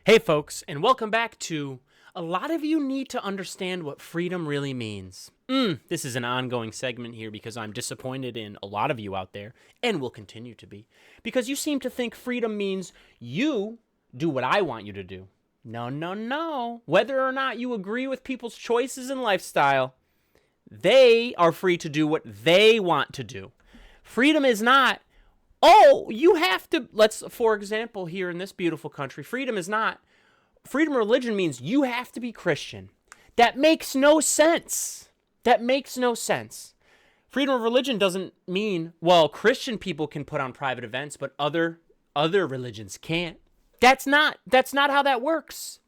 Hey folks, and welcome back to A Lot of You Need to Understand What Freedom Really Means. This is an ongoing segment here because I'm disappointed in a lot of you out there, and will continue to be, because you seem to think freedom means you do what I want you to do. No, no, no. Whether or not you agree with people's choices and lifestyle, they are free to do what they want to do. Freedom is not, oh, you have to, for example, here in this beautiful country, freedom of religion means you have to be Christian. That makes no sense. Freedom of religion doesn't mean, well, Christian people can put on private events, but other religions can't. That's not how that works.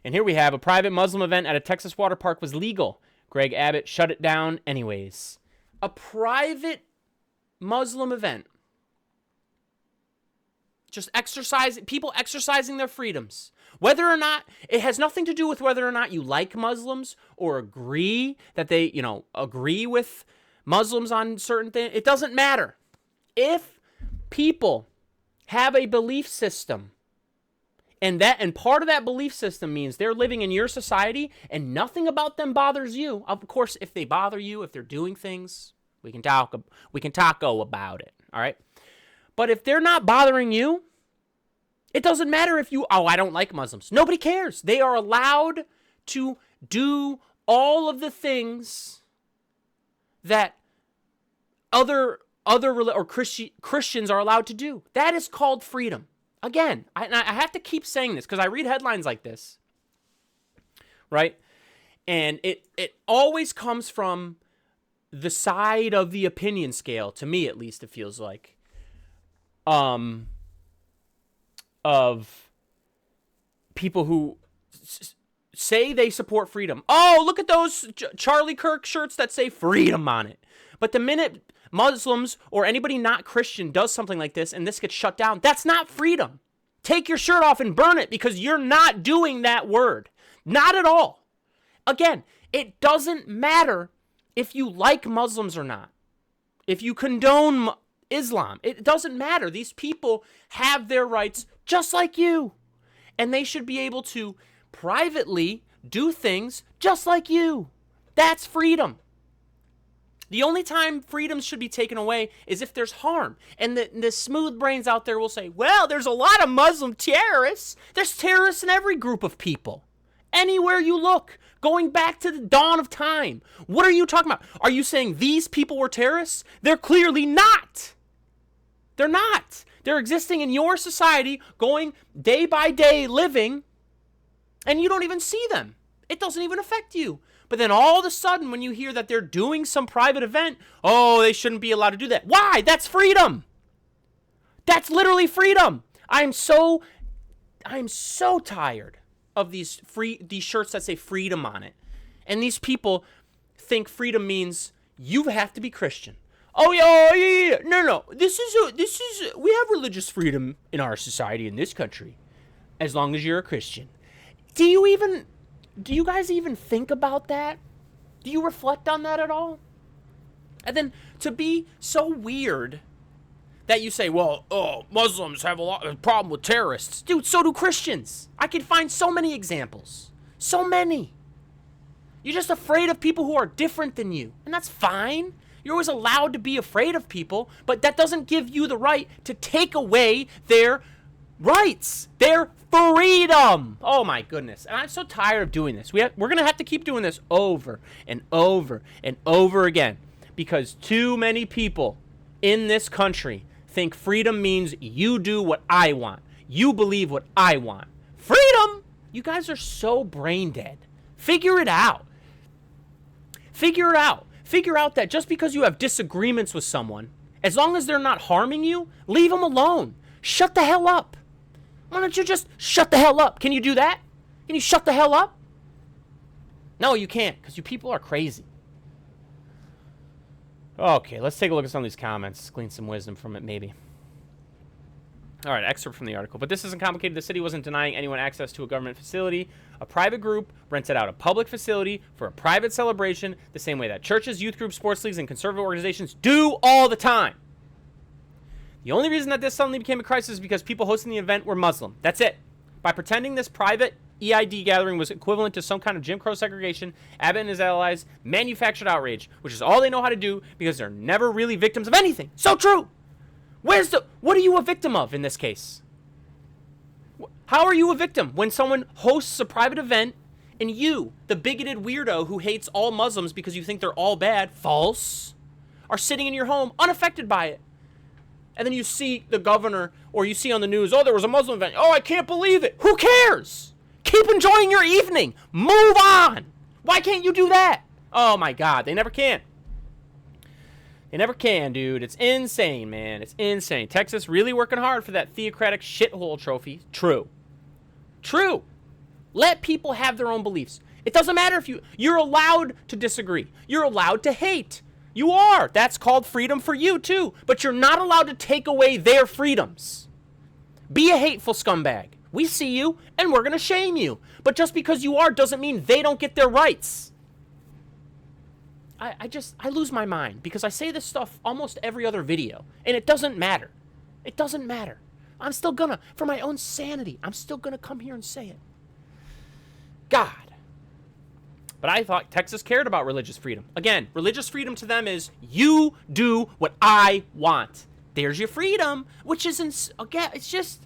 And here we have a private Muslim event at a Texas water park was legal. Greg Abbott shut it down anyways. A private Muslim event. Just people exercising their freedoms. Whether or not, it has nothing to do with whether or not you like Muslims or agree that they, agree with Muslims on certain things. It doesn't matter. If people have a belief system, and part of that belief system means they're living in your society and nothing about them bothers you. Of course, if they bother you, if they're doing things, we can talk about it, all right? But if they're not bothering you, it doesn't matter if you, I don't like Muslims. Nobody cares. They are allowed to do all of the things that other Christians are allowed to do. That is called freedom. Again, I have to keep saying this because I read headlines like this, right? And it always comes from the side of the opinion scale, to me at least it feels like, of people who say they support freedom. Oh, look at those Charlie Kirk shirts that say freedom on it. But the minute Muslims or anybody not Christian does something like this and this gets shut down, that's not freedom. Take your shirt off and burn it because you're not doing that word. Not at all. Again, it doesn't matter if you like Muslims or not. If you condone Islam, it doesn't matter. These people have their rights just like you. And they should be able to privately do things just like you. That's freedom. The only time freedom should be taken away is if there's harm. And the smooth brains out there will say, well, there's a lot of Muslim terrorists. There's terrorists in every group of people. Anywhere you look, going back to the dawn of time. What are you talking about? Are you saying these people were terrorists? They're clearly not. They're not. They're existing in your society, going day by day, living, and you don't even see them. It doesn't even affect you. But then all of a sudden, when you hear that they're doing some private event, oh, they shouldn't be allowed to do that. Why? That's freedom. That's literally freedom. I'm so tired of these shirts that say freedom on it. And these people think freedom means you have to be Christian. Oh yeah. No. This is we have religious freedom in our society in this country, as long as you're a Christian. Do you guys even think about that? Do you reflect on that at all? And then to be so weird that you say, well, Muslims have a problem with terrorists. Dude, so do Christians. I could find so many examples. So many. You're just afraid of people who are different than you. And that's fine. You're always allowed to be afraid of people, but that doesn't give you the right to take away their rights, their freedom. Oh my goodness. And I'm so tired of doing this. We're going to have to keep doing this over and over and over again because too many people in this country think freedom means you do what I want. You believe what I want. Freedom? You guys are so brain dead. Figure it out. Figure out that just because you have disagreements with someone, as long as they're not harming you, leave them alone. Shut the hell up. Why don't you just shut the hell up? Can you do that? Can you shut the hell up? No, you can't, because you people are crazy. Okay, let's take a look at some of these comments, glean some wisdom from it, maybe. All right, excerpt from the article. But this isn't complicated. The city wasn't denying anyone access to a government facility. A private group rented out a public facility for a private celebration the same way that churches, youth groups, sports leagues, and conservative organizations do all the time. The only reason that this suddenly became a crisis is because people hosting the event were Muslim. That's it. By pretending this private EID gathering was equivalent to some kind of Jim Crow segregation, Abbott and his allies manufactured outrage, which is all they know how to do because they're never really victims of anything. So true. What are you a victim of in this case? How are you a victim when someone hosts a private event and you, the bigoted weirdo who hates all Muslims because you think they're all bad, false, are sitting in your home unaffected by it? And then you see the governor, or you see on the news, oh, there was a Muslim event. Oh, I can't believe it. Who cares? Keep enjoying your evening. Move on. Why can't you do that? Oh, my God. They never can. They never can, dude. It's insane, man. It's insane. Texas really working hard for that theocratic shithole trophy. True. True. Let people have their own beliefs. It doesn't matter if you're allowed to disagree. You're allowed to hate. You are. That's called freedom for you, too. But you're not allowed to take away their freedoms. Be a hateful scumbag. We see you, and we're going to shame you. But just because you are doesn't mean they don't get their rights. I lose my mind because I say this stuff almost every other video, and it doesn't matter. It doesn't matter. I'm still gonna, for my own sanity, I'm still gonna come here and say it. God. But I thought Texas cared about religious freedom. Again, religious freedom to them is you do what I want. There's your freedom, which isn't, again, it's just,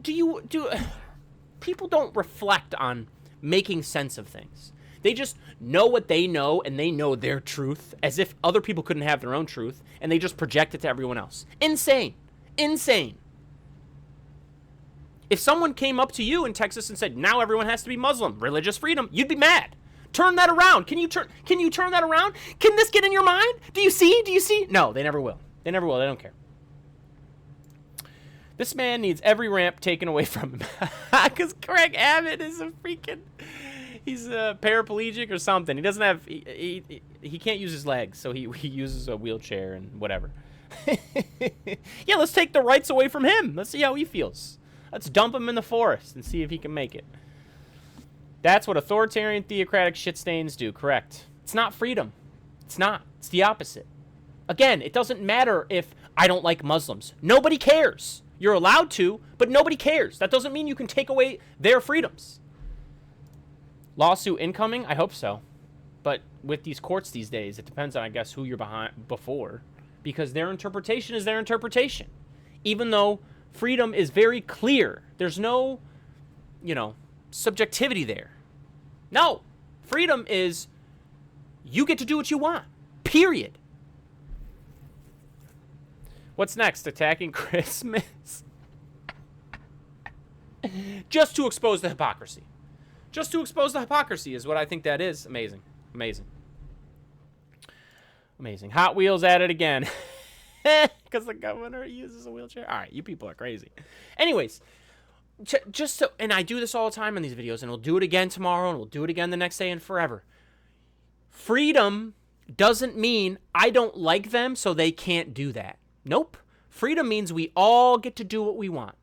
people don't reflect on making sense of things. They just know what they know, and they know their truth, as if other people couldn't have their own truth, and they just project it to everyone else. Insane. Insane. If someone came up to you in Texas and said, now everyone has to be Muslim, religious freedom, you'd be mad. Turn that around. Can you turn that around? Can this get in your mind? Do you see? No, they never will. They never will. They don't care. This man needs every ramp taken away from him. Because Craig Abbott is he's a paraplegic or something. He doesn't have, he can't use his legs, so he uses a wheelchair and whatever. Yeah, let's take the rights away from him. Let's see how he feels. Let's dump him in the forest and see if he can make it. That's what authoritarian theocratic shitstains do, correct. It's not freedom. It's not. It's the opposite. Again, it doesn't matter if I don't like Muslims. Nobody cares. You're allowed to, but nobody cares. That doesn't mean you can take away their freedoms. Lawsuit incoming? I hope so. But with these courts these days, it depends on, I guess, who you're before. Because their interpretation is their interpretation. Even though freedom is very clear. There's no, subjectivity there. No. Freedom is you get to do what you want. Period. What's next? Attacking Christmas? Just to expose the hypocrisy. Just to expose the hypocrisy is what I think that is. Amazing. Amazing. Amazing. Hot Wheels at it again. Because the governor uses a wheelchair. All right, you people are crazy. Anyways, and I do this all the time in these videos, and we'll do it again tomorrow, and we'll do it again the next day and forever. Freedom doesn't mean I don't like them, so they can't do that. Nope. Freedom means we all get to do what we want.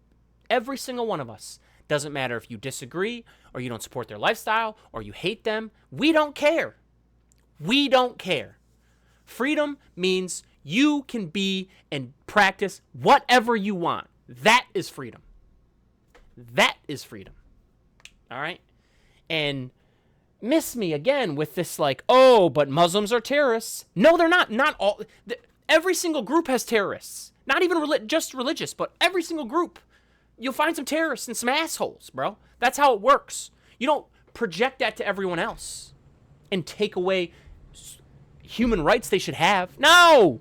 Every single one of us. Doesn't matter if you disagree, or you don't support their lifestyle, or you hate them. We don't care. We don't care. Freedom means you can be and practice whatever you want. That is freedom. That is freedom. All right? And miss me again with this oh, but Muslims are terrorists. No, they're not. Not all. Every single group has terrorists. Not even just religious, but every single group. You'll find some terrorists and some assholes, bro. That's how it works. You don't project that to everyone else and take away human rights they should have. No,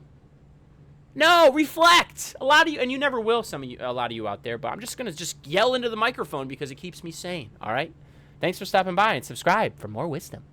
reflect. A lot of you, and you never will, a lot of you out there, but I'm just going to yell into the microphone because it keeps me sane, all right? Thanks for stopping by and subscribe for more wisdom.